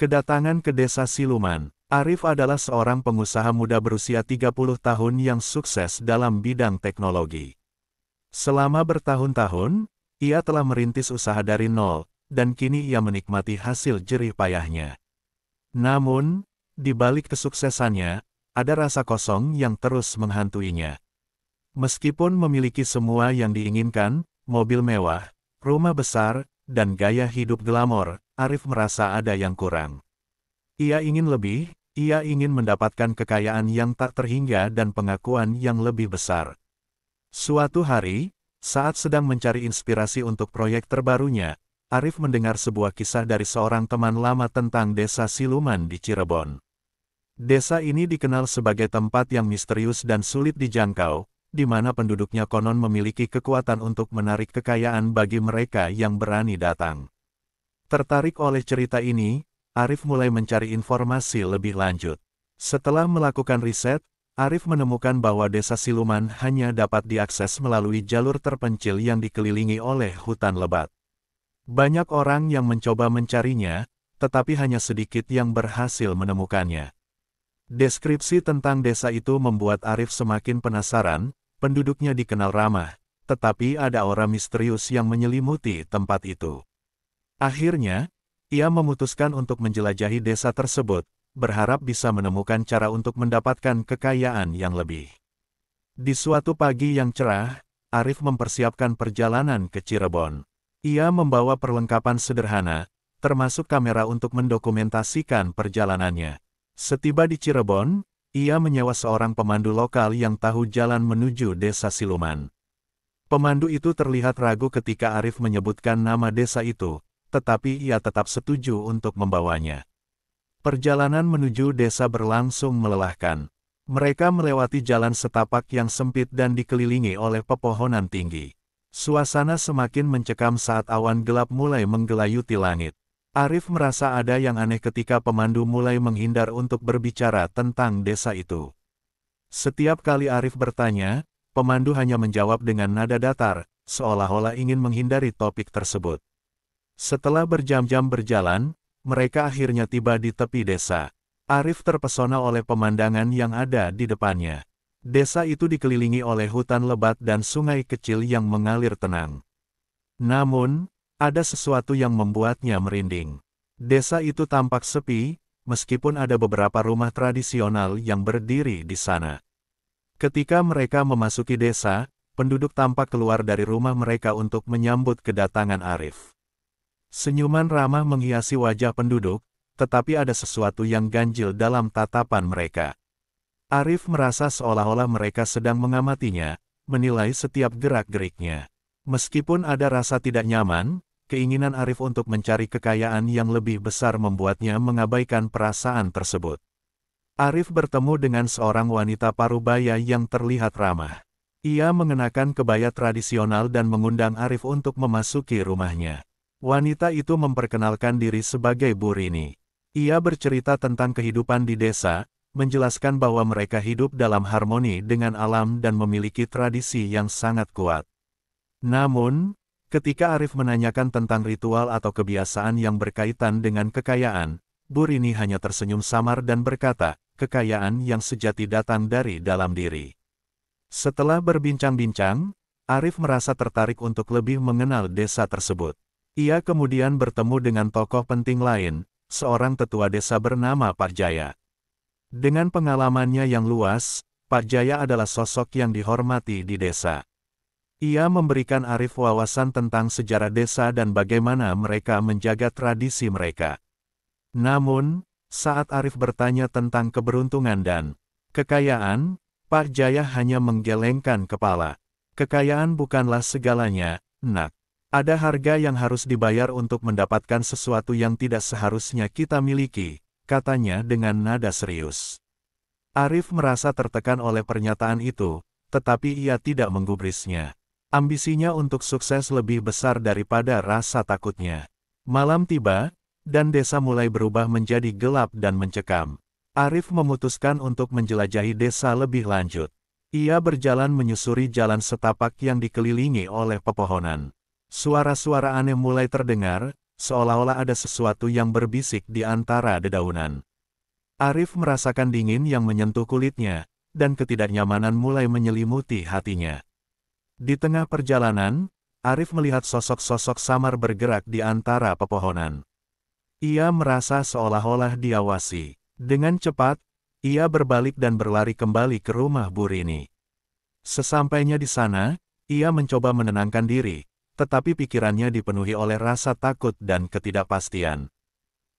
Kedatangan ke Desa Siluman. Arif adalah seorang pengusaha muda berusia 30 tahun yang sukses dalam bidang teknologi. Selama bertahun-tahun, ia telah merintis usaha dari nol, dan kini ia menikmati hasil jerih payahnya. Namun, di balik kesuksesannya, ada rasa kosong yang terus menghantuinya. Meskipun memiliki semua yang diinginkan, mobil mewah, rumah besar, dan gaya hidup glamor, Arif merasa ada yang kurang. Ia ingin lebih, ia ingin mendapatkan kekayaan yang tak terhingga dan pengakuan yang lebih besar. Suatu hari, saat sedang mencari inspirasi untuk proyek terbarunya, Arif mendengar sebuah kisah dari seorang teman lama tentang Desa Siluman di Cirebon. Desa ini dikenal sebagai tempat yang misterius dan sulit dijangkau, di mana penduduknya konon memiliki kekuatan untuk menarik kekayaan bagi mereka yang berani datang. Tertarik oleh cerita ini, Arif mulai mencari informasi lebih lanjut. Setelah melakukan riset, Arif menemukan bahwa Desa Siluman hanya dapat diakses melalui jalur terpencil yang dikelilingi oleh hutan lebat. Banyak orang yang mencoba mencarinya, tetapi hanya sedikit yang berhasil menemukannya. Deskripsi tentang desa itu membuat Arif semakin penasaran. Penduduknya dikenal ramah, tetapi ada aura misterius yang menyelimuti tempat itu. Akhirnya, ia memutuskan untuk menjelajahi desa tersebut, berharap bisa menemukan cara untuk mendapatkan kekayaan yang lebih. Di suatu pagi yang cerah, Arif mempersiapkan perjalanan ke Cirebon. Ia membawa perlengkapan sederhana, termasuk kamera untuk mendokumentasikan perjalanannya. Setiba di Cirebon, ia menyewa seorang pemandu lokal yang tahu jalan menuju Desa Siluman. Pemandu itu terlihat ragu ketika Arif menyebutkan nama desa itu, tetapi ia tetap setuju untuk membawanya. Perjalanan menuju desa berlangsung melelahkan. Mereka melewati jalan setapak yang sempit dan dikelilingi oleh pepohonan tinggi. Suasana semakin mencekam saat awan gelap mulai menggelayuti langit. Arif merasa ada yang aneh ketika pemandu mulai menghindar untuk berbicara tentang desa itu. Setiap kali Arif bertanya, pemandu hanya menjawab dengan nada datar, seolah-olah ingin menghindari topik tersebut. Setelah berjam-jam berjalan, mereka akhirnya tiba di tepi desa. Arif terpesona oleh pemandangan yang ada di depannya. Desa itu dikelilingi oleh hutan lebat dan sungai kecil yang mengalir tenang. Namun, ada sesuatu yang membuatnya merinding. Desa itu tampak sepi, meskipun ada beberapa rumah tradisional yang berdiri di sana. Ketika mereka memasuki desa, penduduk tampak keluar dari rumah mereka untuk menyambut kedatangan Arif. Senyuman ramah menghiasi wajah penduduk, tetapi ada sesuatu yang ganjil dalam tatapan mereka. Arif merasa seolah-olah mereka sedang mengamatinya, menilai setiap gerak-geriknya. Meskipun ada rasa tidak nyaman, keinginan Arif untuk mencari kekayaan yang lebih besar membuatnya mengabaikan perasaan tersebut. Arif bertemu dengan seorang wanita parubaya yang terlihat ramah. Ia mengenakan kebaya tradisional dan mengundang Arif untuk memasuki rumahnya. Wanita itu memperkenalkan diri sebagai Bu Rini. Ia bercerita tentang kehidupan di desa, menjelaskan bahwa mereka hidup dalam harmoni dengan alam dan memiliki tradisi yang sangat kuat. Namun, ketika Arif menanyakan tentang ritual atau kebiasaan yang berkaitan dengan kekayaan, Bu Rini hanya tersenyum samar dan berkata, kekayaan yang sejati datang dari dalam diri. Setelah berbincang-bincang, Arif merasa tertarik untuk lebih mengenal desa tersebut. Ia kemudian bertemu dengan tokoh penting lain, seorang tetua desa bernama Pak Jaya. Dengan pengalamannya yang luas, Pak Jaya adalah sosok yang dihormati di desa. Ia memberikan Arif wawasan tentang sejarah desa dan bagaimana mereka menjaga tradisi mereka. Namun, saat Arif bertanya tentang keberuntungan dan kekayaan, Pak Jaya hanya menggelengkan kepala. Kekayaan bukanlah segalanya, nak. Ada harga yang harus dibayar untuk mendapatkan sesuatu yang tidak seharusnya kita miliki, katanya dengan nada serius. Arif merasa tertekan oleh pernyataan itu, tetapi ia tidak menggubrisnya. Ambisinya untuk sukses lebih besar daripada rasa takutnya. Malam tiba, dan desa mulai berubah menjadi gelap dan mencekam. Arif memutuskan untuk menjelajahi desa lebih lanjut. Ia berjalan menyusuri jalan setapak yang dikelilingi oleh pepohonan. Suara-suara aneh mulai terdengar, seolah-olah ada sesuatu yang berbisik di antara dedaunan. Arif merasakan dingin yang menyentuh kulitnya, dan ketidaknyamanan mulai menyelimuti hatinya. Di tengah perjalanan, Arif melihat sosok-sosok samar bergerak di antara pepohonan. Ia merasa seolah-olah diawasi. Dengan cepat, ia berbalik dan berlari kembali ke rumah Burini. Sesampainya di sana, ia mencoba menenangkan diri, tetapi pikirannya dipenuhi oleh rasa takut dan ketidakpastian.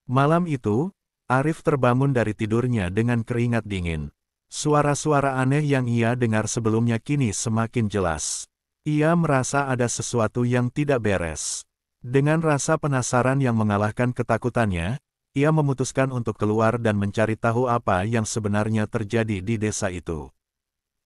Malam itu, Arif terbangun dari tidurnya dengan keringat dingin. Suara-suara aneh yang ia dengar sebelumnya kini semakin jelas. Ia merasa ada sesuatu yang tidak beres. Dengan rasa penasaran yang mengalahkan ketakutannya, ia memutuskan untuk keluar dan mencari tahu apa yang sebenarnya terjadi di desa itu.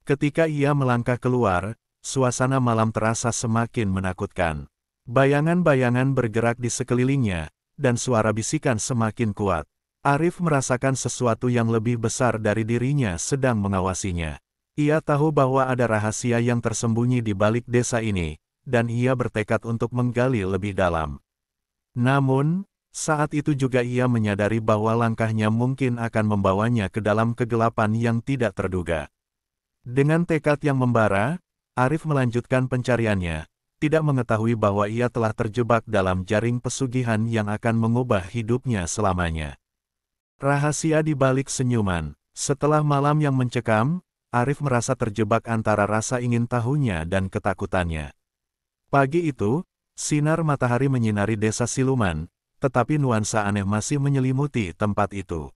Ketika ia melangkah keluar, suasana malam terasa semakin menakutkan. Bayangan-bayangan bergerak di sekelilingnya, dan suara bisikan semakin kuat. Arif merasakan sesuatu yang lebih besar dari dirinya sedang mengawasinya. Ia tahu bahwa ada rahasia yang tersembunyi di balik desa ini, dan ia bertekad untuk menggali lebih dalam. Namun, saat itu juga ia menyadari bahwa langkahnya mungkin akan membawanya ke dalam kegelapan yang tidak terduga. Dengan tekad yang membara, Arif melanjutkan pencariannya, tidak mengetahui bahwa ia telah terjebak dalam jaring pesugihan yang akan mengubah hidupnya selamanya. Rahasia di balik senyuman. Setelah malam yang mencekam, Arif merasa terjebak antara rasa ingin tahunya dan ketakutannya. Pagi itu, sinar matahari menyinari desa siluman, tetapi nuansa aneh masih menyelimuti tempat itu.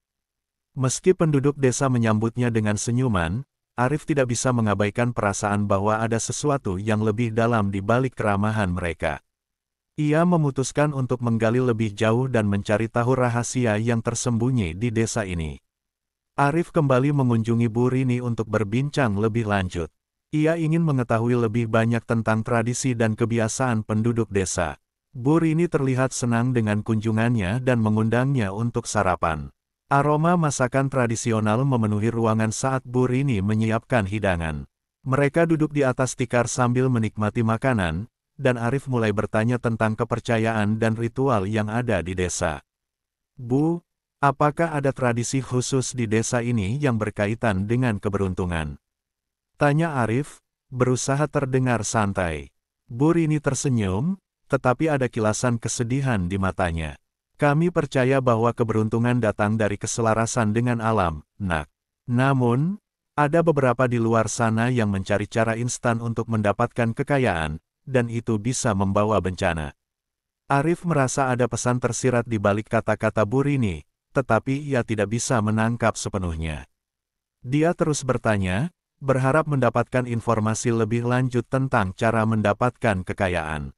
Meski penduduk desa menyambutnya dengan senyuman, Arif tidak bisa mengabaikan perasaan bahwa ada sesuatu yang lebih dalam di balik keramahan mereka. Ia memutuskan untuk menggali lebih jauh dan mencari tahu rahasia yang tersembunyi di desa ini. Arif kembali mengunjungi Burini untuk berbincang lebih lanjut. Ia ingin mengetahui lebih banyak tentang tradisi dan kebiasaan penduduk desa. Burini terlihat senang dengan kunjungannya dan mengundangnya untuk sarapan. Aroma masakan tradisional memenuhi ruangan saat Burini menyiapkan hidangan. Mereka duduk di atas tikar sambil menikmati makanan, dan Arif mulai bertanya tentang kepercayaan dan ritual yang ada di desa. "Bu, apakah ada tradisi khusus di desa ini yang berkaitan dengan keberuntungan?" tanya Arif, berusaha terdengar santai. Burini tersenyum, tetapi ada kilasan kesedihan di matanya. "Kami percaya bahwa keberuntungan datang dari keselarasan dengan alam, Nak. Namun, ada beberapa di luar sana yang mencari cara instan untuk mendapatkan kekayaan, dan itu bisa membawa bencana." Arif merasa ada pesan tersirat di balik kata-kata Burini, tetapi ia tidak bisa menangkap sepenuhnya. Dia terus bertanya, berharap mendapatkan informasi lebih lanjut tentang cara mendapatkan kekayaan.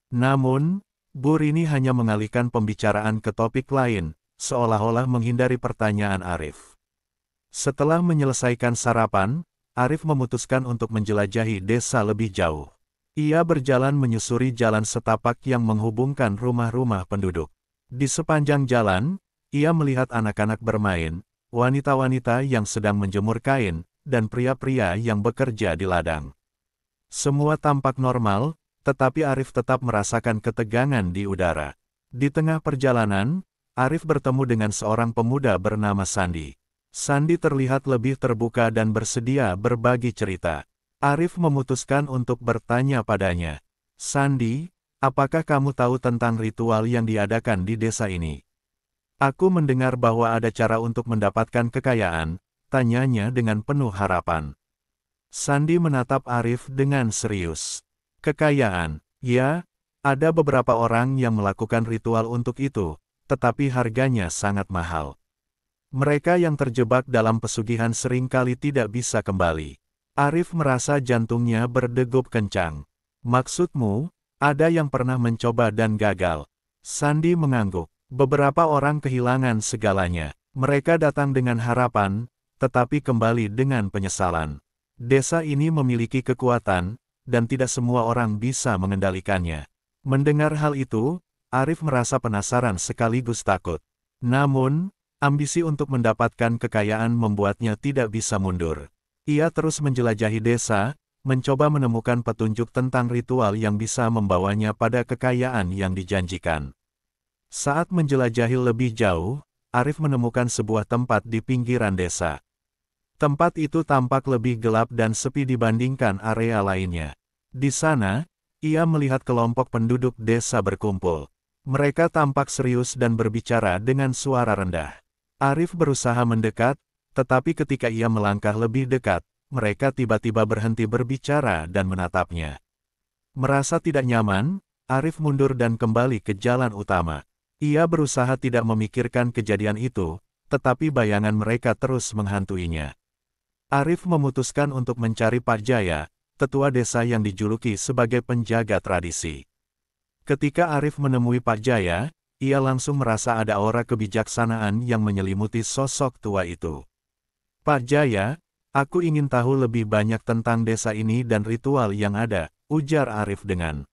Namun, Burini hanya mengalihkan pembicaraan ke topik lain, seolah-olah menghindari pertanyaan Arif. Setelah menyelesaikan sarapan, Arif memutuskan untuk menjelajahi desa lebih jauh. Ia berjalan menyusuri jalan setapak yang menghubungkan rumah-rumah penduduk. Di sepanjang jalan, ia melihat anak-anak bermain, wanita-wanita yang sedang menjemur kain, dan pria-pria yang bekerja di ladang. Semua tampak normal, tetapi Arif tetap merasakan ketegangan di udara. Di tengah perjalanan, Arif bertemu dengan seorang pemuda bernama Sandi. Sandi terlihat lebih terbuka dan bersedia berbagi cerita. Arif memutuskan untuk bertanya padanya, "Sandi, apakah kamu tahu tentang ritual yang diadakan di desa ini? Aku mendengar bahwa ada cara untuk mendapatkan kekayaan," tanyanya dengan penuh harapan. Sandi menatap Arif dengan serius. "Kekayaan? Ya, ada beberapa orang yang melakukan ritual untuk itu, tetapi harganya sangat mahal. Mereka yang terjebak dalam pesugihan seringkali tidak bisa kembali." Arif merasa jantungnya berdegup kencang. "Maksudmu, ada yang pernah mencoba dan gagal?" Sandi mengangguk. "Beberapa orang kehilangan segalanya. Mereka datang dengan harapan, tetapi kembali dengan penyesalan. Desa ini memiliki kekuatan, dan tidak semua orang bisa mengendalikannya." Mendengar hal itu, Arif merasa penasaran sekaligus takut. Namun, ambisi untuk mendapatkan kekayaan membuatnya tidak bisa mundur. Ia terus menjelajahi desa, mencoba menemukan petunjuk tentang ritual yang bisa membawanya pada kekayaan yang dijanjikan. Saat menjelajahi lebih jauh, Arif menemukan sebuah tempat di pinggiran desa. Tempat itu tampak lebih gelap dan sepi dibandingkan area lainnya. Di sana, ia melihat kelompok penduduk desa berkumpul. Mereka tampak serius dan berbicara dengan suara rendah. Arif berusaha mendekat, tetapi ketika ia melangkah lebih dekat, mereka tiba-tiba berhenti berbicara dan menatapnya. Merasa tidak nyaman, Arif mundur dan kembali ke jalan utama. Ia berusaha tidak memikirkan kejadian itu, tetapi bayangan mereka terus menghantuinya. Arif memutuskan untuk mencari Pak Jaya, tetua desa yang dijuluki sebagai penjaga tradisi. Ketika Arif menemui Pak Jaya, ia langsung merasa ada aura kebijaksanaan yang menyelimuti sosok tua itu. Pak Jaya, aku ingin tahu lebih banyak tentang desa ini dan ritual yang ada, ujar Arif dengan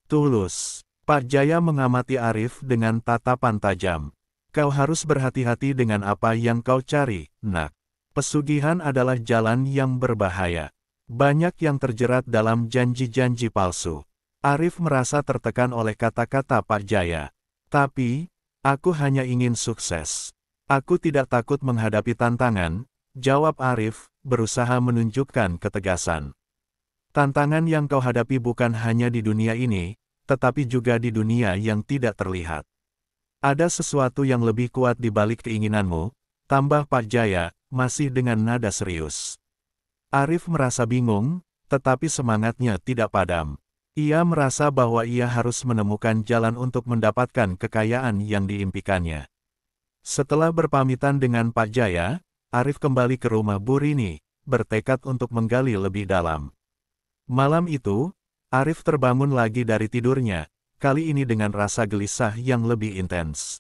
tulus. Pak Jaya mengamati Arif dengan tatapan tajam. Kau harus berhati-hati dengan apa yang kau cari, nak. Pesugihan adalah jalan yang berbahaya. Banyak yang terjerat dalam janji-janji palsu. Arif merasa tertekan oleh kata-kata Pak Jaya. Tapi, aku hanya ingin sukses. Aku tidak takut menghadapi tantangan, jawab Arif, berusaha menunjukkan ketegasan. Tantangan yang kau hadapi bukan hanya di dunia ini, tetapi juga di dunia yang tidak terlihat. Ada sesuatu yang lebih kuat di balik keinginanmu, tambah Pak Jaya, masih dengan nada serius. Arif merasa bingung, tetapi semangatnya tidak padam. Ia merasa bahwa ia harus menemukan jalan untuk mendapatkan kekayaan yang diimpikannya. Setelah berpamitan dengan Pak Jaya, Arif kembali ke rumah Bu Rini, bertekad untuk menggali lebih dalam. Malam itu, Arif terbangun lagi dari tidurnya, kali ini dengan rasa gelisah yang lebih intens.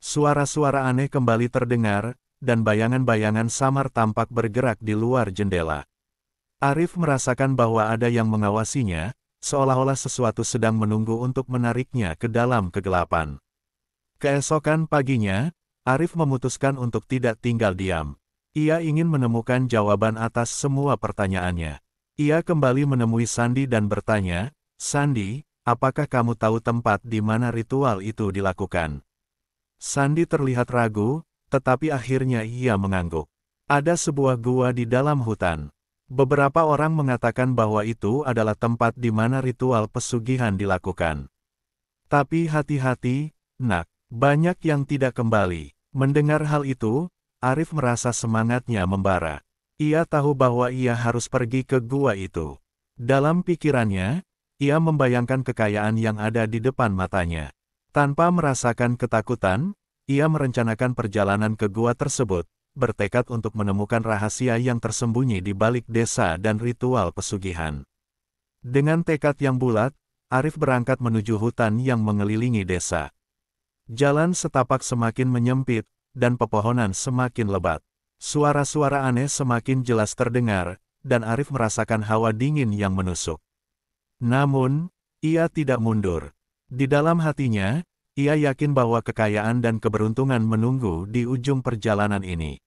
Suara-suara aneh kembali terdengar, dan bayangan-bayangan samar tampak bergerak di luar jendela. Arif merasakan bahwa ada yang mengawasinya, seolah-olah sesuatu sedang menunggu untuk menariknya ke dalam kegelapan. Keesokan paginya, Arif memutuskan untuk tidak tinggal diam. Ia ingin menemukan jawaban atas semua pertanyaannya. Ia kembali menemui Sandi dan bertanya, Sandi, apakah kamu tahu tempat di mana ritual itu dilakukan? Sandi terlihat ragu, tetapi akhirnya ia mengangguk. Ada sebuah gua di dalam hutan. Beberapa orang mengatakan bahwa itu adalah tempat di mana ritual pesugihan dilakukan. Tapi hati-hati, nak, banyak yang tidak kembali. Mendengar hal itu, Arif merasa semangatnya membara. Ia tahu bahwa ia harus pergi ke gua itu. Dalam pikirannya, ia membayangkan kekayaan yang ada di depan matanya. Tanpa merasakan ketakutan, ia merencanakan perjalanan ke gua tersebut, bertekad untuk menemukan rahasia yang tersembunyi di balik desa dan ritual pesugihan. Dengan tekad yang bulat, Arif berangkat menuju hutan yang mengelilingi desa. Jalan setapak semakin menyempit, dan pepohonan semakin lebat. Suara-suara aneh semakin jelas terdengar, dan Arif merasakan hawa dingin yang menusuk. Namun, ia tidak mundur. Di dalam hatinya, ia yakin bahwa kekayaan dan keberuntungan menunggu di ujung perjalanan ini.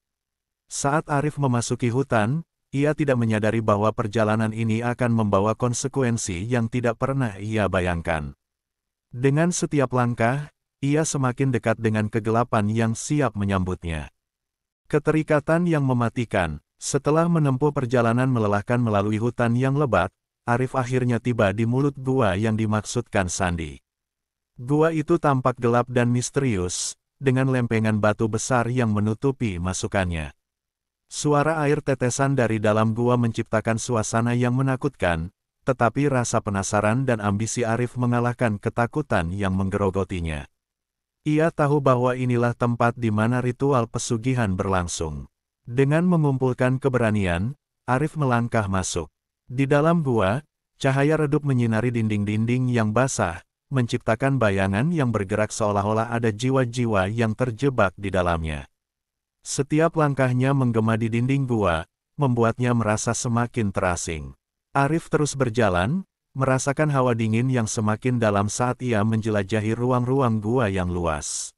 Saat Arif memasuki hutan, ia tidak menyadari bahwa perjalanan ini akan membawa konsekuensi yang tidak pernah ia bayangkan. Dengan setiap langkah, ia semakin dekat dengan kegelapan yang siap menyambutnya. Keterikatan yang mematikan. Setelah menempuh perjalanan melelahkan melalui hutan yang lebat, Arif akhirnya tiba di mulut gua yang dimaksudkan Sandi. Gua itu tampak gelap dan misterius, dengan lempengan batu besar yang menutupi masukannya. Suara air tetesan dari dalam gua menciptakan suasana yang menakutkan, tetapi rasa penasaran dan ambisi Arif mengalahkan ketakutan yang menggerogotinya. Ia tahu bahwa inilah tempat di mana ritual pesugihan berlangsung. Dengan mengumpulkan keberanian, Arif melangkah masuk. Di dalam gua, cahaya redup menyinari dinding-dinding yang basah, menciptakan bayangan yang bergerak seolah-olah ada jiwa-jiwa yang terjebak di dalamnya. Setiap langkahnya menggema di dinding gua, membuatnya merasa semakin terasing. Arif terus berjalan, merasakan hawa dingin yang semakin dalam saat ia menjelajahi ruang-ruang gua yang luas.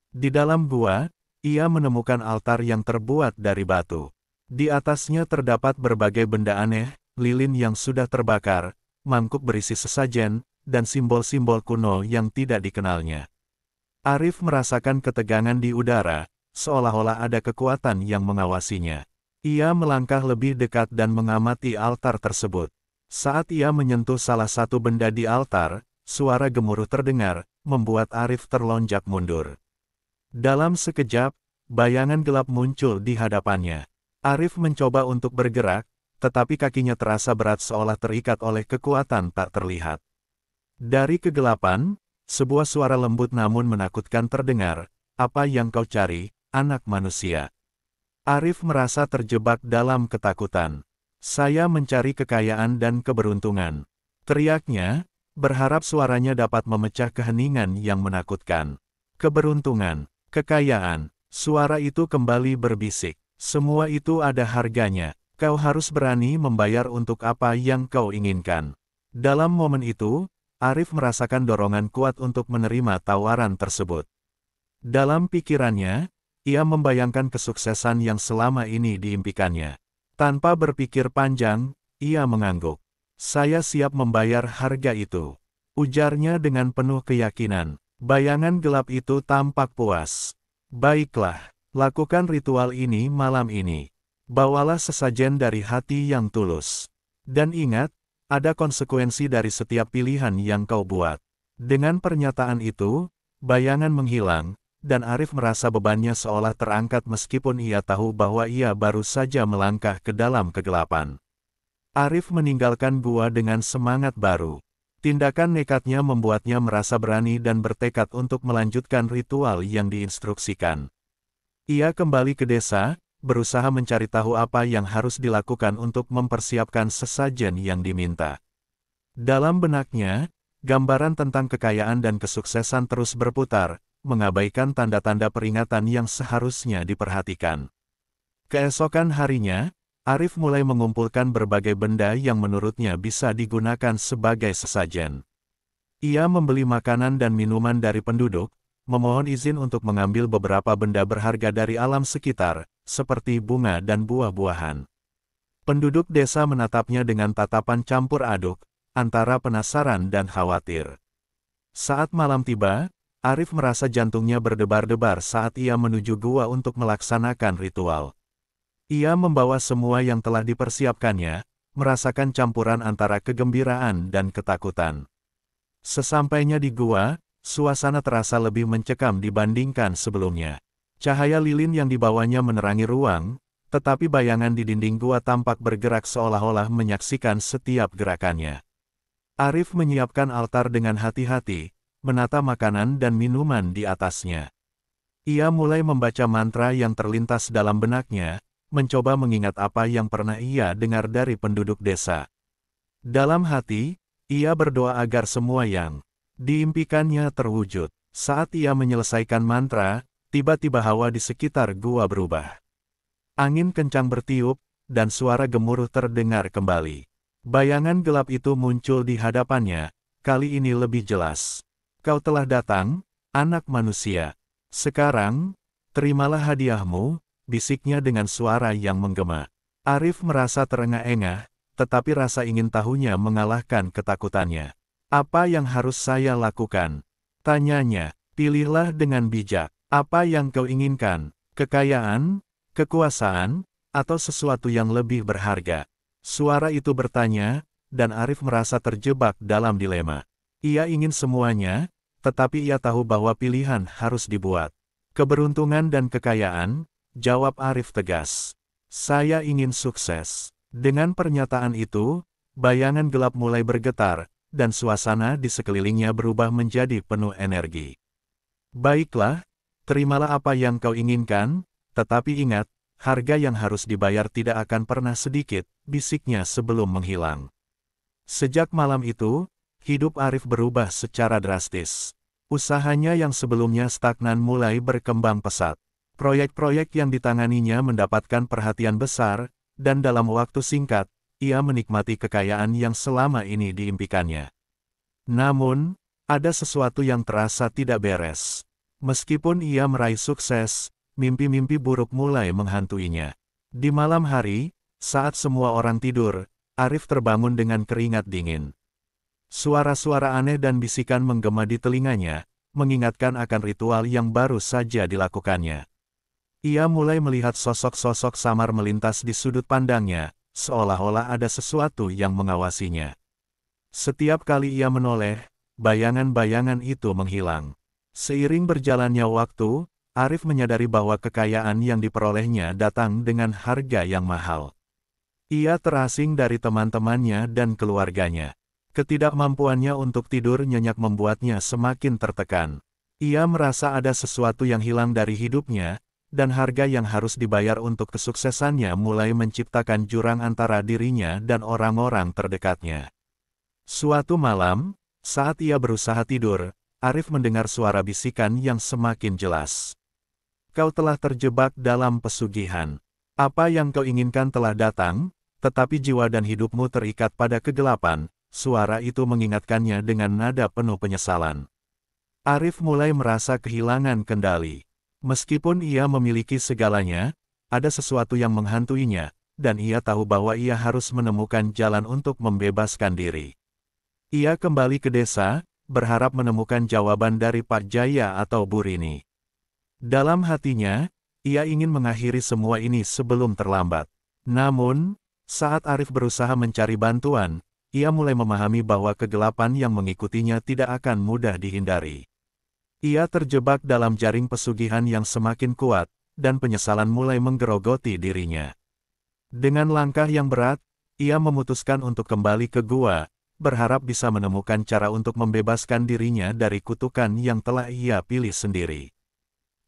Di dalam gua, ia menemukan altar yang terbuat dari batu. Di atasnya terdapat berbagai benda aneh, lilin yang sudah terbakar, mangkuk berisi sesajen, dan simbol-simbol kuno yang tidak dikenalnya. Arif merasakan ketegangan di udara, seolah-olah ada kekuatan yang mengawasinya. Ia melangkah lebih dekat dan mengamati altar tersebut. Saat ia menyentuh salah satu benda di altar, suara gemuruh terdengar, membuat Arif terlonjak mundur. Dalam sekejap, bayangan gelap muncul di hadapannya. Arif mencoba untuk bergerak, tetapi kakinya terasa berat seolah terikat oleh kekuatan tak terlihat. Dari kegelapan, sebuah suara lembut namun menakutkan terdengar, "Apa yang kau cari, anak manusia?" Arif merasa terjebak dalam ketakutan. "Saya mencari kekayaan dan keberuntungan," teriaknya, berharap suaranya dapat memecah keheningan yang menakutkan. "Keberuntungan, kekayaan," suara itu kembali berbisik. "Semua itu ada harganya. Kau harus berani membayar untuk apa yang kau inginkan." Dalam momen itu, Arif merasakan dorongan kuat untuk menerima tawaran tersebut. Dalam pikirannya, ia membayangkan kesuksesan yang selama ini diimpikannya. Tanpa berpikir panjang, ia mengangguk. "Saya siap membayar harga itu," ujarnya dengan penuh keyakinan. Bayangan gelap itu tampak puas. "Baiklah, lakukan ritual ini malam ini. Bawalah sesajen dari hati yang tulus. Dan ingat, ada konsekuensi dari setiap pilihan yang kau buat." Dengan pernyataan itu, bayangan menghilang, dan Arif merasa bebannya seolah terangkat meskipun ia tahu bahwa ia baru saja melangkah ke dalam kegelapan. Arif meninggalkan gua dengan semangat baru. Tindakan nekatnya membuatnya merasa berani dan bertekad untuk melanjutkan ritual yang diinstruksikan. Ia kembali ke desa, berusaha mencari tahu apa yang harus dilakukan untuk mempersiapkan sesajen yang diminta. Dalam benaknya, gambaran tentang kekayaan dan kesuksesan terus berputar, mengabaikan tanda-tanda peringatan yang seharusnya diperhatikan. Keesokan harinya, Arif mulai mengumpulkan berbagai benda yang menurutnya bisa digunakan sebagai sesajen. Ia membeli makanan dan minuman dari penduduk, memohon izin untuk mengambil beberapa benda berharga dari alam sekitar, seperti bunga dan buah-buahan. Penduduk desa menatapnya dengan tatapan campur aduk, antara penasaran dan khawatir. Saat malam tiba, Arif merasa jantungnya berdebar-debar saat ia menuju gua untuk melaksanakan ritual. Ia membawa semua yang telah dipersiapkannya, merasakan campuran antara kegembiraan dan ketakutan. Sesampainya di gua, suasana terasa lebih mencekam dibandingkan sebelumnya. Cahaya lilin yang dibawanya menerangi ruang, tetapi bayangan di dinding gua tampak bergerak seolah-olah menyaksikan setiap gerakannya. Arif menyiapkan altar dengan hati-hati, menata makanan dan minuman di atasnya. Ia mulai membaca mantra yang terlintas dalam benaknya, mencoba mengingat apa yang pernah ia dengar dari penduduk desa. Dalam hati, ia berdoa agar semua yang diimpikannya terwujud. Saat ia menyelesaikan mantra, tiba-tiba hawa di sekitar gua berubah. Angin kencang bertiup, dan suara gemuruh terdengar kembali. Bayangan gelap itu muncul di hadapannya, kali ini lebih jelas. "Kau telah datang, anak manusia. Sekarang, terimalah hadiahmu," bisiknya dengan suara yang menggema. Arif merasa terengah-engah, tetapi rasa ingin tahunya mengalahkan ketakutannya. "Apa yang harus saya lakukan?" tanyanya. "Pilihlah dengan bijak. Apa yang kau inginkan? Kekayaan, kekuasaan, atau sesuatu yang lebih berharga?" Suara itu bertanya, dan Arif merasa terjebak dalam dilema. Ia ingin semuanya, tetapi ia tahu bahwa pilihan harus dibuat. "Keberuntungan dan kekayaan," jawab Arif tegas. "Saya ingin sukses." Dengan pernyataan itu, bayangan gelap mulai bergetar, dan suasana di sekelilingnya berubah menjadi penuh energi. "Baiklah, terimalah apa yang kau inginkan, tetapi ingat, harga yang harus dibayar tidak akan pernah sedikit," bisiknya sebelum menghilang. Sejak malam itu, hidup Arif berubah secara drastis. Usahanya yang sebelumnya stagnan mulai berkembang pesat. Proyek-proyek yang ditanganinya mendapatkan perhatian besar, dan dalam waktu singkat, ia menikmati kekayaan yang selama ini diimpikannya. Namun, ada sesuatu yang terasa tidak beres. Meskipun ia meraih sukses, mimpi-mimpi buruk mulai menghantuinya. Di malam hari, saat semua orang tidur, Arif terbangun dengan keringat dingin. Suara-suara aneh dan bisikan menggema di telinganya, mengingatkan akan ritual yang baru saja dilakukannya. Ia mulai melihat sosok-sosok samar melintas di sudut pandangnya, seolah-olah ada sesuatu yang mengawasinya. Setiap kali ia menoleh, bayangan-bayangan itu menghilang. Seiring berjalannya waktu, Arif menyadari bahwa kekayaan yang diperolehnya datang dengan harga yang mahal. Ia terasing dari teman-temannya dan keluarganya. Ketidakmampuannya untuk tidur nyenyak membuatnya semakin tertekan. Ia merasa ada sesuatu yang hilang dari hidupnya, dan harga yang harus dibayar untuk kesuksesannya mulai menciptakan jurang antara dirinya dan orang-orang terdekatnya. Suatu malam, saat ia berusaha tidur, Arif mendengar suara bisikan yang semakin jelas. Kau telah terjebak dalam pesugihan. Apa yang kau inginkan telah datang, tetapi jiwa dan hidupmu terikat pada kegelapan. Suara itu mengingatkannya dengan nada penuh penyesalan. Arif mulai merasa kehilangan kendali. Meskipun ia memiliki segalanya, ada sesuatu yang menghantuinya, dan ia tahu bahwa ia harus menemukan jalan untuk membebaskan diri. Ia kembali ke desa, berharap menemukan jawaban dari Pak Jaya atau Bu Rini. Dalam hatinya, ia ingin mengakhiri semua ini sebelum terlambat. Namun, saat Arif berusaha mencari bantuan, ia mulai memahami bahwa kegelapan yang mengikutinya tidak akan mudah dihindari. Ia terjebak dalam jaring pesugihan yang semakin kuat, dan penyesalan mulai menggerogoti dirinya. Dengan langkah yang berat, ia memutuskan untuk kembali ke gua, berharap bisa menemukan cara untuk membebaskan dirinya dari kutukan yang telah ia pilih sendiri.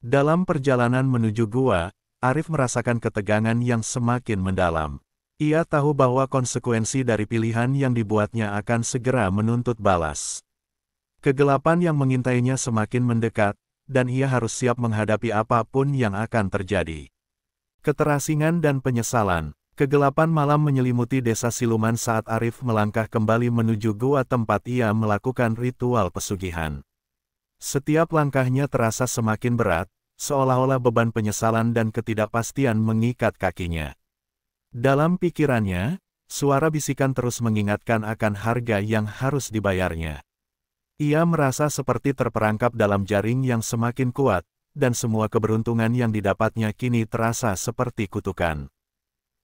Dalam perjalanan menuju gua, Arif merasakan ketegangan yang semakin mendalam. Ia tahu bahwa konsekuensi dari pilihan yang dibuatnya akan segera menuntut balas. Kegelapan yang mengintainya semakin mendekat, dan ia harus siap menghadapi apapun yang akan terjadi. Keterasingan dan penyesalan. Kegelapan malam menyelimuti desa siluman saat Arif melangkah kembali menuju gua tempat ia melakukan ritual pesugihan. Setiap langkahnya terasa semakin berat, seolah-olah beban penyesalan dan ketidakpastian mengikat kakinya. Dalam pikirannya, suara bisikan terus mengingatkan akan harga yang harus dibayarnya. Ia merasa seperti terperangkap dalam jaring yang semakin kuat, dan semua keberuntungan yang didapatnya kini terasa seperti kutukan.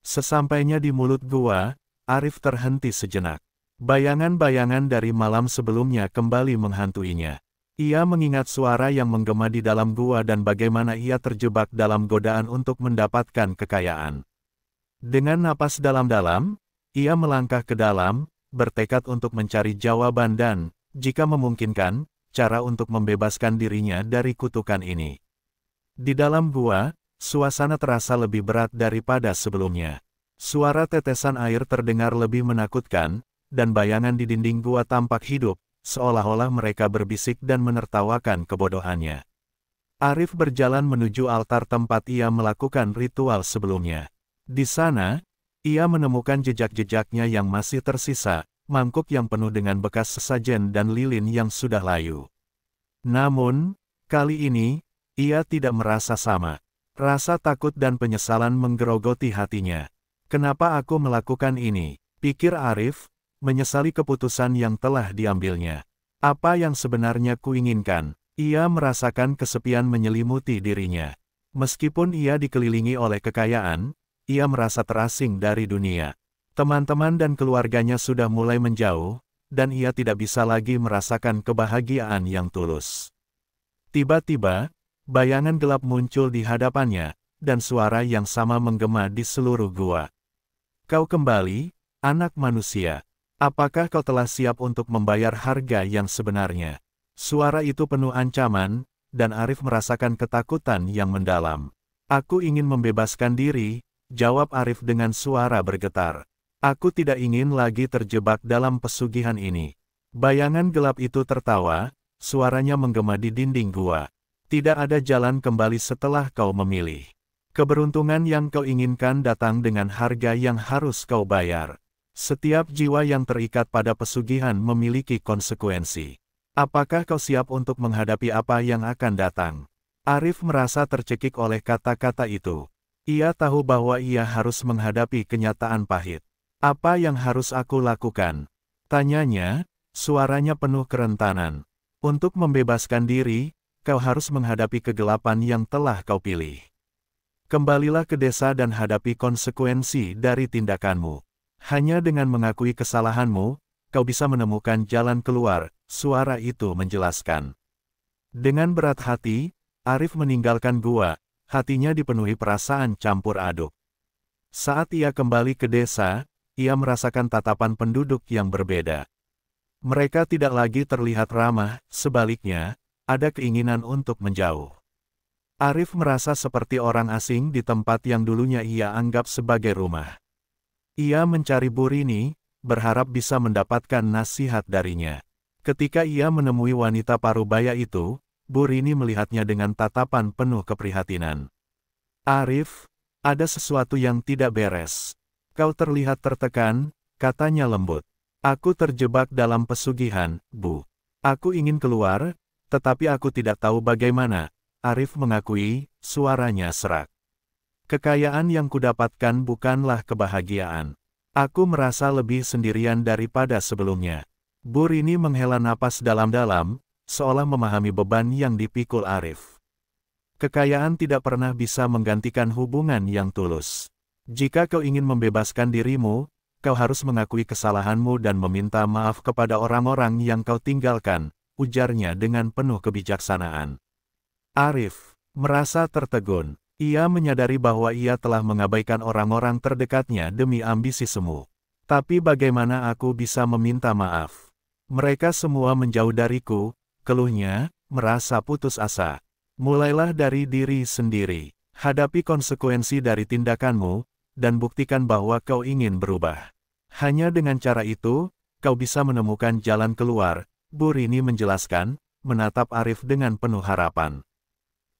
Sesampainya di mulut gua, Arif terhenti sejenak. Bayangan-bayangan dari malam sebelumnya kembali menghantuinya. Ia mengingat suara yang menggema di dalam gua dan bagaimana ia terjebak dalam godaan untuk mendapatkan kekayaan. Dengan napas dalam-dalam, ia melangkah ke dalam, bertekad untuk mencari jawaban dan, jika memungkinkan, cara untuk membebaskan dirinya dari kutukan ini. Di dalam gua, suasana terasa lebih berat daripada sebelumnya. Suara tetesan air terdengar lebih menakutkan, dan bayangan di dinding gua tampak hidup, seolah-olah mereka berbisik dan menertawakan kebodohannya. Arif berjalan menuju altar tempat ia melakukan ritual sebelumnya. Di sana, ia menemukan jejak-jejaknya yang masih tersisa, mangkuk yang penuh dengan bekas sesajen dan lilin yang sudah layu. Namun, kali ini, ia tidak merasa sama. Rasa takut dan penyesalan menggerogoti hatinya. Kenapa aku melakukan ini? Pikir Arif, menyesali keputusan yang telah diambilnya. Apa yang sebenarnya kuinginkan? Ia merasakan kesepian menyelimuti dirinya. Meskipun ia dikelilingi oleh kekayaan, ia merasa terasing dari dunia. Teman-teman dan keluarganya sudah mulai menjauh, dan ia tidak bisa lagi merasakan kebahagiaan yang tulus. Tiba-tiba, bayangan gelap muncul di hadapannya, dan suara yang sama menggema di seluruh gua. Kau kembali, anak manusia. Apakah kau telah siap untuk membayar harga yang sebenarnya? Suara itu penuh ancaman, dan Arif merasakan ketakutan yang mendalam. Aku ingin membebaskan diri, jawab Arif dengan suara bergetar. Aku tidak ingin lagi terjebak dalam pesugihan ini. Bayangan gelap itu tertawa, suaranya menggema di dinding gua. Tidak ada jalan kembali setelah kau memilih. Keberuntungan yang kau inginkan datang dengan harga yang harus kau bayar. Setiap jiwa yang terikat pada pesugihan memiliki konsekuensi. Apakah kau siap untuk menghadapi apa yang akan datang? Arif merasa tercekik oleh kata-kata itu. Ia tahu bahwa ia harus menghadapi kenyataan pahit. Apa yang harus aku lakukan? Tanyanya, suaranya penuh kerentanan. Untuk membebaskan diri, kau harus menghadapi kegelapan yang telah kau pilih. Kembalilah ke desa dan hadapi konsekuensi dari tindakanmu. Hanya dengan mengakui kesalahanmu, kau bisa menemukan jalan keluar, suara itu menjelaskan. Dengan berat hati, Arif meninggalkan gua, hatinya dipenuhi perasaan campur aduk. Saat ia kembali ke desa, ia merasakan tatapan penduduk yang berbeda. Mereka tidak lagi terlihat ramah, sebaliknya, ada keinginan untuk menjauh. Arif merasa seperti orang asing di tempat yang dulunya ia anggap sebagai rumah. Ia mencari Burini, berharap bisa mendapatkan nasihat darinya. Ketika ia menemui wanita parubaya itu, Burini melihatnya dengan tatapan penuh keprihatinan. Arif, ada sesuatu yang tidak beres. Kau terlihat tertekan, katanya lembut. Aku terjebak dalam pesugihan, Bu. Aku ingin keluar, tetapi aku tidak tahu bagaimana. Arif mengakui, suaranya serak. Kekayaan yang kudapatkan bukanlah kebahagiaan. Aku merasa lebih sendirian daripada sebelumnya. Burini menghela napas dalam-dalam, seolah memahami beban yang dipikul Arif. Kekayaan tidak pernah bisa menggantikan hubungan yang tulus. Jika kau ingin membebaskan dirimu, kau harus mengakui kesalahanmu dan meminta maaf kepada orang-orang yang kau tinggalkan, ujarnya dengan penuh kebijaksanaan. Arif merasa tertegun. Ia menyadari bahwa ia telah mengabaikan orang-orang terdekatnya demi ambisi semu. Tapi bagaimana aku bisa meminta maaf? Mereka semua menjauh dariku, keluhnya, merasa putus asa. Mulailah dari diri sendiri. Hadapi konsekuensi dari tindakanmu, dan buktikan bahwa kau ingin berubah. Hanya dengan cara itu, kau bisa menemukan jalan keluar, Burini menjelaskan, menatap Arif dengan penuh harapan.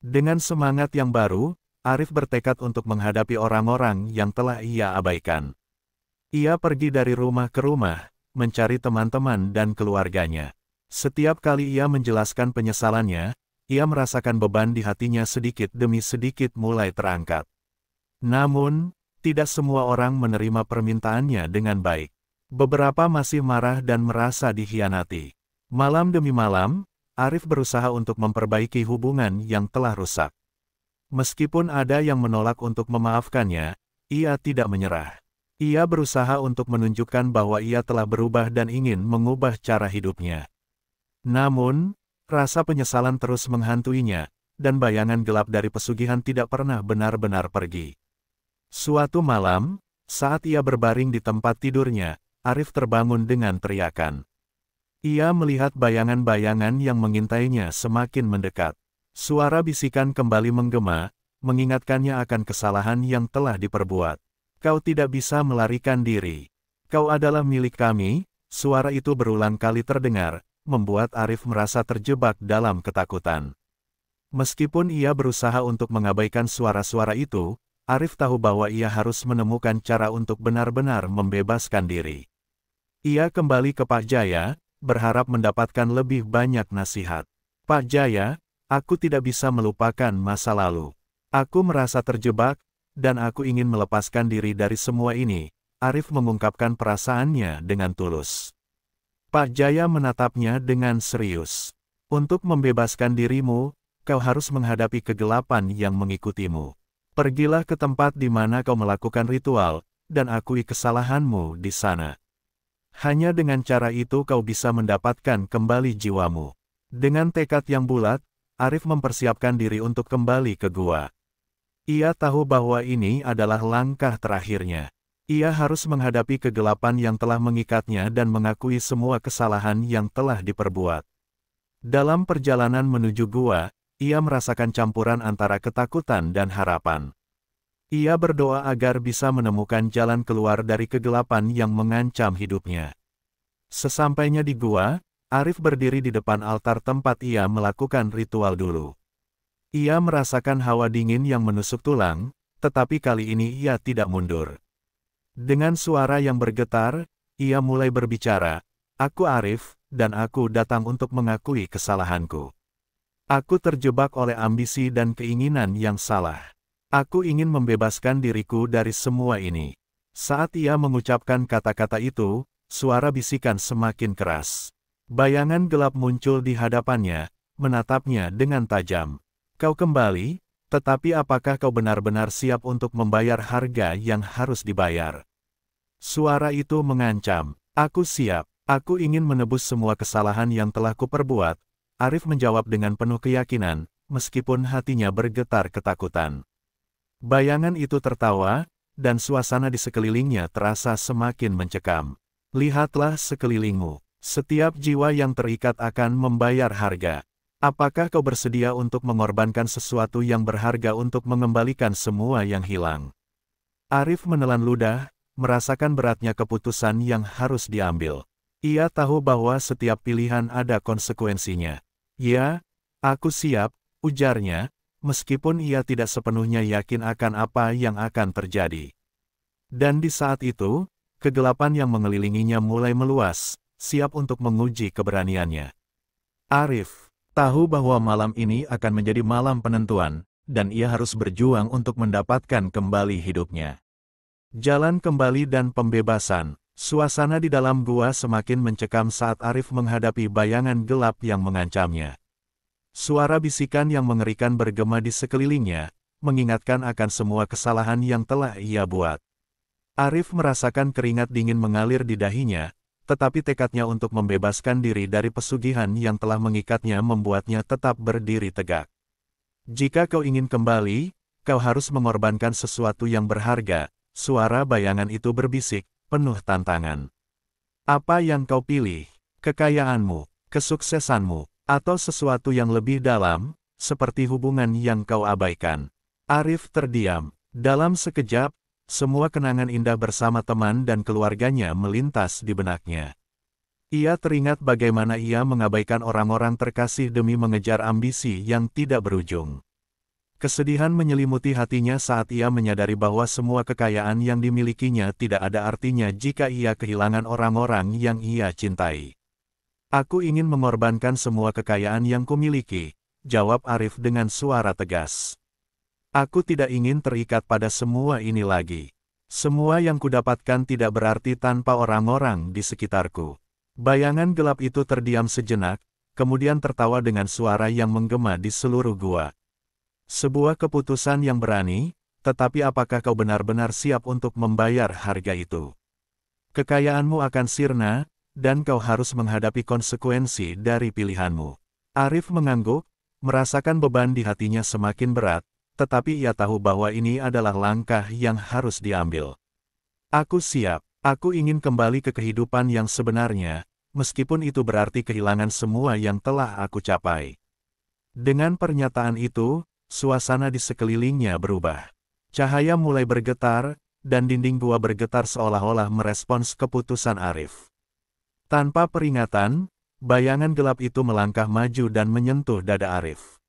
Dengan semangat yang baru, Arif bertekad untuk menghadapi orang-orang yang telah ia abaikan. Ia pergi dari rumah ke rumah, mencari teman-teman dan keluarganya. Setiap kali ia menjelaskan penyesalannya, ia merasakan beban di hatinya sedikit demi sedikit mulai terangkat. Namun, tidak semua orang menerima permintaannya dengan baik. Beberapa masih marah dan merasa dikhianati. Malam demi malam, Arif berusaha untuk memperbaiki hubungan yang telah rusak. Meskipun ada yang menolak untuk memaafkannya, ia tidak menyerah. Ia berusaha untuk menunjukkan bahwa ia telah berubah dan ingin mengubah cara hidupnya. Namun, rasa penyesalan terus menghantuinya, dan bayangan gelap dari pesugihan tidak pernah benar-benar pergi. Suatu malam, saat ia berbaring di tempat tidurnya, Arif terbangun dengan teriakan. Ia melihat bayangan-bayangan yang mengintainya semakin mendekat. Suara bisikan kembali menggema, mengingatkannya akan kesalahan yang telah diperbuat. Kau tidak bisa melarikan diri. Kau adalah milik kami, suara itu berulang kali terdengar, membuat Arif merasa terjebak dalam ketakutan. Meskipun ia berusaha untuk mengabaikan suara-suara itu, Arif tahu bahwa ia harus menemukan cara untuk benar-benar membebaskan diri. Ia kembali ke Pak Jaya, berharap mendapatkan lebih banyak nasihat. Pak Jaya, aku tidak bisa melupakan masa lalu. Aku merasa terjebak, dan aku ingin melepaskan diri dari semua ini. Arif mengungkapkan perasaannya dengan tulus. Pak Jaya menatapnya dengan serius. Untuk membebaskan dirimu, kau harus menghadapi kegelapan yang mengikutimu. Pergilah ke tempat di mana kau melakukan ritual, dan akui kesalahanmu di sana. Hanya dengan cara itu kau bisa mendapatkan kembali jiwamu. Dengan tekad yang bulat, Arif mempersiapkan diri untuk kembali ke gua. Ia tahu bahwa ini adalah langkah terakhirnya. Ia harus menghadapi kegelapan yang telah mengikatnya dan mengakui semua kesalahan yang telah diperbuat. Dalam perjalanan menuju gua, ia merasakan campuran antara ketakutan dan harapan. Ia berdoa agar bisa menemukan jalan keluar dari kegelapan yang mengancam hidupnya. Sesampainya di gua, Arif berdiri di depan altar tempat ia melakukan ritual dulu. Ia merasakan hawa dingin yang menusuk tulang, tetapi kali ini ia tidak mundur. Dengan suara yang bergetar, ia mulai berbicara, "Aku Arif, dan aku datang untuk mengakui kesalahanku. Aku terjebak oleh ambisi dan keinginan yang salah. Aku ingin membebaskan diriku dari semua ini." Saat ia mengucapkan kata-kata itu, suara bisikan semakin keras. Bayangan gelap muncul di hadapannya, menatapnya dengan tajam. Kau kembali, tetapi apakah kau benar-benar siap untuk membayar harga yang harus dibayar? Suara itu mengancam. Aku siap. Aku ingin menebus semua kesalahan yang telah kuperbuat. Arif menjawab dengan penuh keyakinan, meskipun hatinya bergetar ketakutan. Bayangan itu tertawa, dan suasana di sekelilingnya terasa semakin mencekam. Lihatlah sekelilingmu. Setiap jiwa yang terikat akan membayar harga. Apakah kau bersedia untuk mengorbankan sesuatu yang berharga untuk mengembalikan semua yang hilang? Arif menelan ludah, merasakan beratnya keputusan yang harus diambil. Ia tahu bahwa setiap pilihan ada konsekuensinya. Ya, aku siap, ujarnya, meskipun ia tidak sepenuhnya yakin akan apa yang akan terjadi. Dan di saat itu, kegelapan yang mengelilinginya mulai meluas, siap untuk menguji keberaniannya. Arif tahu bahwa malam ini akan menjadi malam penentuan, dan ia harus berjuang untuk mendapatkan kembali hidupnya. Jalan kembali dan pembebasan. Suasana di dalam gua semakin mencekam saat Arif menghadapi bayangan gelap yang mengancamnya. Suara bisikan yang mengerikan bergema di sekelilingnya, mengingatkan akan semua kesalahan yang telah ia buat. Arif merasakan keringat dingin mengalir di dahinya, tetapi tekadnya untuk membebaskan diri dari pesugihan yang telah mengikatnya membuatnya tetap berdiri tegak. Jika kau ingin kembali, kau harus mengorbankan sesuatu yang berharga. Suara bayangan itu berbisik, penuh tantangan. Apa yang kau pilih? Kekayaanmu, kesuksesanmu, atau sesuatu yang lebih dalam, seperti hubungan yang kau abaikan? Arif terdiam. Dalam sekejap, semua kenangan indah bersama teman dan keluarganya melintas di benaknya. Ia teringat bagaimana ia mengabaikan orang-orang terkasih demi mengejar ambisi yang tidak berujung. Kesedihan menyelimuti hatinya saat ia menyadari bahwa semua kekayaan yang dimilikinya tidak ada artinya jika ia kehilangan orang-orang yang ia cintai. Aku ingin mengorbankan semua kekayaan yang kumiliki, jawab Arif dengan suara tegas. Aku tidak ingin terikat pada semua ini lagi. Semua yang kudapatkan tidak berarti tanpa orang-orang di sekitarku. Bayangan gelap itu terdiam sejenak, kemudian tertawa dengan suara yang menggema di seluruh gua. Sebuah keputusan yang berani, tetapi apakah kau benar-benar siap untuk membayar harga itu? Kekayaanmu akan sirna, dan kau harus menghadapi konsekuensi dari pilihanmu. Arif mengangguk, merasakan beban di hatinya semakin berat, tetapi ia tahu bahwa ini adalah langkah yang harus diambil. Aku siap, aku ingin kembali ke kehidupan yang sebenarnya, meskipun itu berarti kehilangan semua yang telah aku capai. Dengan pernyataan itu, suasana di sekelilingnya berubah. Cahaya mulai bergetar, dan dinding gua bergetar seolah-olah merespons keputusan Arif. Tanpa peringatan, bayangan gelap itu melangkah maju dan menyentuh dada Arif.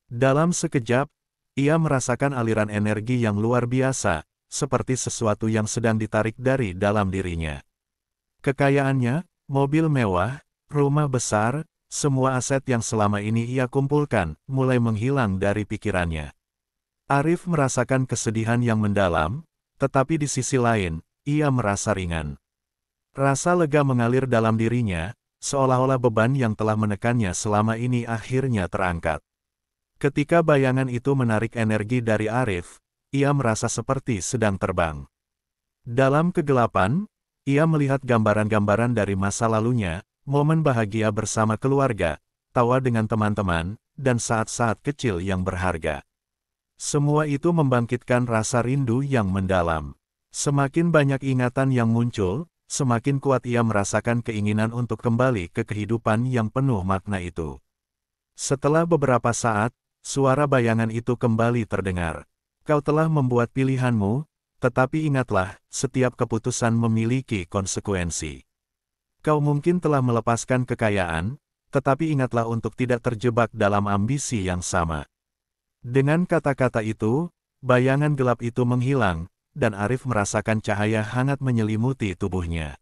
Dalam sekejap, ia merasakan aliran energi yang luar biasa, seperti sesuatu yang sedang ditarik dari dalam dirinya. Kekayaannya, mobil mewah, rumah besar, semua aset yang selama ini ia kumpulkan, mulai menghilang dari pikirannya. Arif merasakan kesedihan yang mendalam, tetapi di sisi lain, ia merasa ringan. Rasa lega mengalir dalam dirinya, seolah-olah beban yang telah menekannya selama ini akhirnya terangkat. Ketika bayangan itu menarik energi dari Arif, ia merasa seperti sedang terbang. Dalam kegelapan, ia melihat gambaran-gambaran dari masa lalunya, momen bahagia bersama keluarga, tawa dengan teman-teman, dan saat-saat kecil yang berharga. Semua itu membangkitkan rasa rindu yang mendalam. Semakin banyak ingatan yang muncul, semakin kuat ia merasakan keinginan untuk kembali ke kehidupan yang penuh makna itu. Setelah beberapa saat, suara bayangan itu kembali terdengar. Kau telah membuat pilihanmu, tetapi ingatlah, setiap keputusan memiliki konsekuensi. Kau mungkin telah melepaskan kekayaan, tetapi ingatlah untuk tidak terjebak dalam ambisi yang sama. Dengan kata-kata itu, bayangan gelap itu menghilang, dan Arif merasakan cahaya hangat menyelimuti tubuhnya.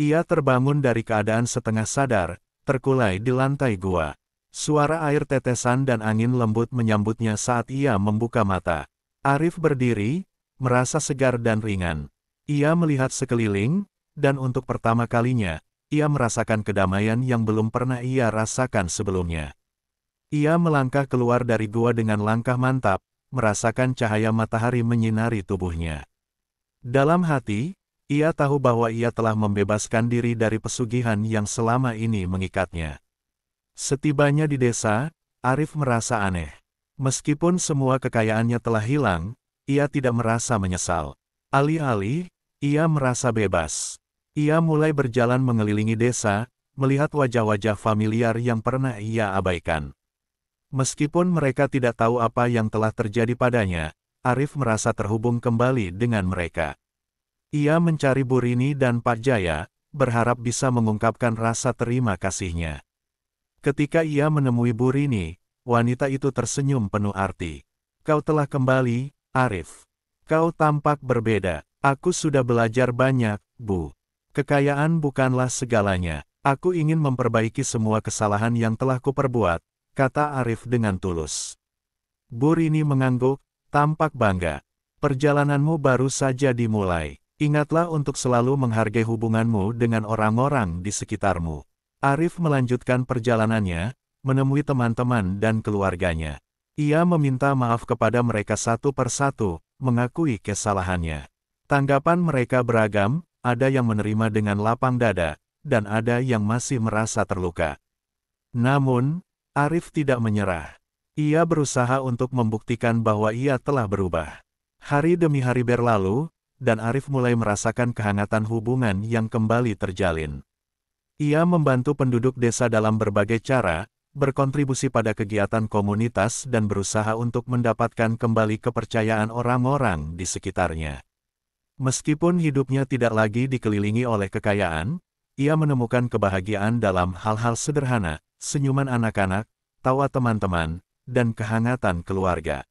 Ia terbangun dari keadaan setengah sadar, terkulai di lantai gua. Suara air tetesan dan angin lembut menyambutnya saat ia membuka mata. Arif berdiri, merasa segar dan ringan. Ia melihat sekeliling, dan untuk pertama kalinya, ia merasakan kedamaian yang belum pernah ia rasakan sebelumnya. Ia melangkah keluar dari gua dengan langkah mantap, merasakan cahaya matahari menyinari tubuhnya. Dalam hati, ia tahu bahwa ia telah membebaskan diri dari pesugihan yang selama ini mengikatnya. Setibanya di desa, Arif merasa aneh. Meskipun semua kekayaannya telah hilang, ia tidak merasa menyesal. Alih-alih, ia merasa bebas. Ia mulai berjalan mengelilingi desa, melihat wajah-wajah familiar yang pernah ia abaikan. Meskipun mereka tidak tahu apa yang telah terjadi padanya, Arif merasa terhubung kembali dengan mereka. Ia mencari Burini dan Pak Jaya, berharap bisa mengungkapkan rasa terima kasihnya. Ketika ia menemui Burini, wanita itu tersenyum penuh arti. "Kau telah kembali, Arif. Kau tampak berbeda. Aku sudah belajar banyak, Bu. Kekayaan bukanlah segalanya. Aku ingin memperbaiki semua kesalahan yang telah kuperbuat," kata Arif dengan tulus. Burini mengangguk, tampak bangga. "Perjalananmu baru saja dimulai. Ingatlah untuk selalu menghargai hubunganmu dengan orang-orang di sekitarmu." Arif melanjutkan perjalanannya, menemui teman-teman dan keluarganya. Ia meminta maaf kepada mereka satu persatu, mengakui kesalahannya. Tanggapan mereka beragam, ada yang menerima dengan lapang dada, dan ada yang masih merasa terluka. Namun, Arif tidak menyerah. Ia berusaha untuk membuktikan bahwa ia telah berubah. Hari demi hari berlalu, dan Arif mulai merasakan kehangatan hubungan yang kembali terjalin. Ia membantu penduduk desa dalam berbagai cara, berkontribusi pada kegiatan komunitas dan berusaha untuk mendapatkan kembali kepercayaan orang-orang di sekitarnya. Meskipun hidupnya tidak lagi dikelilingi oleh kekayaan, ia menemukan kebahagiaan dalam hal-hal sederhana, senyuman anak-anak, tawa teman-teman, dan kehangatan keluarga.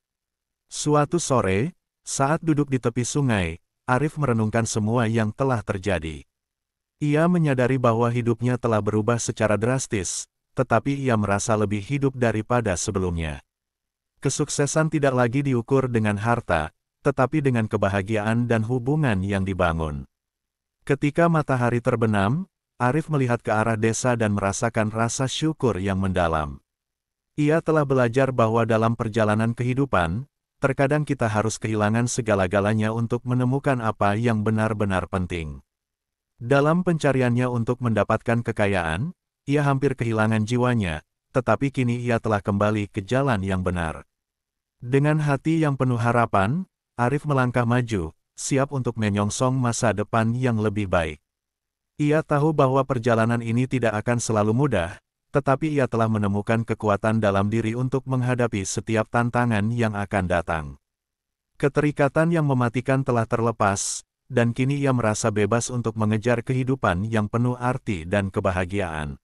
Suatu sore, saat duduk di tepi sungai, Arif merenungkan semua yang telah terjadi. Ia menyadari bahwa hidupnya telah berubah secara drastis, tetapi ia merasa lebih hidup daripada sebelumnya. Kesuksesan tidak lagi diukur dengan harta, tetapi dengan kebahagiaan dan hubungan yang dibangun. Ketika matahari terbenam, Arif melihat ke arah desa dan merasakan rasa syukur yang mendalam. Ia telah belajar bahwa dalam perjalanan kehidupan, terkadang kita harus kehilangan segala-galanya untuk menemukan apa yang benar-benar penting. Dalam pencariannya untuk mendapatkan kekayaan, ia hampir kehilangan jiwanya, tetapi kini ia telah kembali ke jalan yang benar. Dengan hati yang penuh harapan, Arif melangkah maju, siap untuk menyongsong masa depan yang lebih baik. Ia tahu bahwa perjalanan ini tidak akan selalu mudah, tetapi ia telah menemukan kekuatan dalam diri untuk menghadapi setiap tantangan yang akan datang. Keterikatan yang mematikan telah terlepas, dan kini ia merasa bebas untuk mengejar kehidupan yang penuh arti dan kebahagiaan.